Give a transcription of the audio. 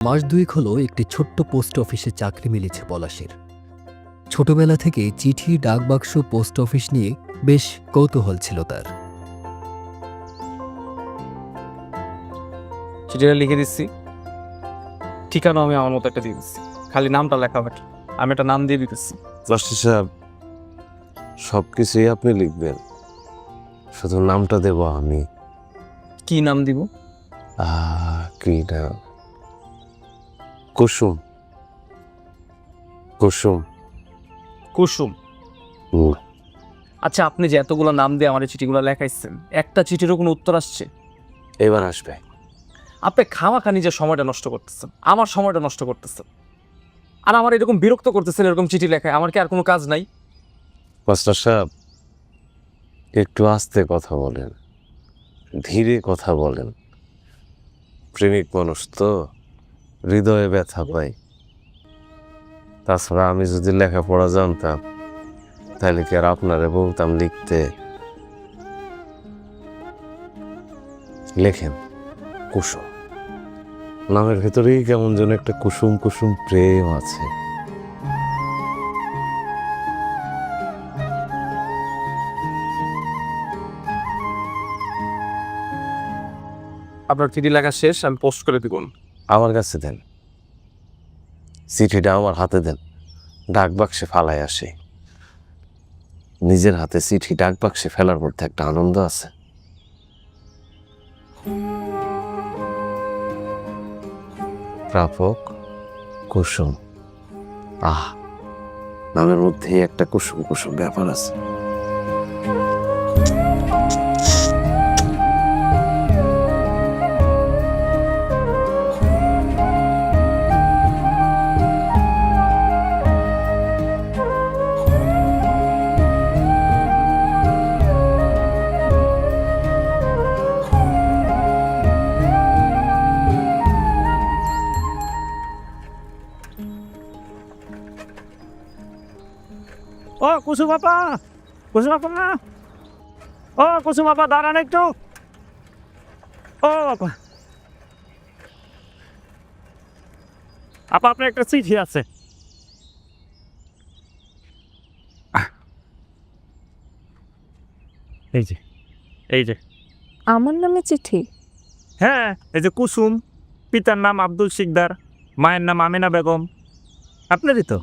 মাস দুয়েক হলো একটি ছোট্ট পোস্ট অফিসে চাকরি মিলেছে পলাশের। ছোটবেলা থেকে চিঠি, ডাকবাক্স, পোস্ট অফিস নিয়ে বেশ কৌতূহল ছিল তার। চিঠিটা লিখে দিচ্ছি, ঠিকানা আমি আমার মতো একটা দিয়ে দিচ্ছি, খালি নামটা লেখা বাকি। আমি একটা নাম দিয়ে দিতেছি। মাস্টার সাহেব, সব কিছুই আপনি লিখবেন, শুধু নামটা দেব আমি। কি নাম দিব? কি না, কুসুম। কুসুম। কুসুম। হুম। আচ্ছা, আপনি যে এতগুলো নাম দিয়ে আমার এই চিঠিগুলো লেখাইছেন, একটা চিঠিরও কোনো উত্তর আসছে? এবার আসবে। আপনি খামাখা নিজের সময়টা নষ্ট করতেছেন, আমার সময়টা নষ্ট করতেছেন, আর আমার এরকম বিরক্ত করতেছেন। এরকম চিঠি লেখায় আমার কি আর কোনো কাজ নাই? মাস্টার সাহেব, একটু আস্তে কথা বলেন, ধীরে কথা বলেন। প্রেমিক মানুষ তো, হৃদয়ে ব্যথা পাই। তাছাড়া আমি যদি লেখাপড়া জানতাম তাহলে কি আর আপনারে বলতাম লিখতে? লেখেন কুসুম। নামের ভেতরেই কেমন যেন একটা কুসুম কুসুম প্রেম আছে। আপনার চিঠি লেখা শেষ, আমি পোস্ট করে দিব। আমার কাছে দেন, চিঠিটা আমার হাতে দেন, ডাক বাক্সে ফালায় আসে। নিজের হাতে চিঠি ডাক বাক্সে ফেলার মধ্যে একটা আনন্দ আছে। প্রাপক কুসুম। নামের মধ্যে একটা কুসুম কুসুম ব্যাপার আছে। ও কুসুম আপা, কুসুম আপা না, ও কুসুম আপা দাঁড়ান একটু। ও আপা, আপা আপনার একটা চিঠি আছে। এই যে, এই যে। আমার নামে চিঠি? হ্যাঁ, এই যে কুসুম, পিতার নাম আব্দুল শিকদার, মায়ের নাম আমিনা বেগম। আপনারই তো?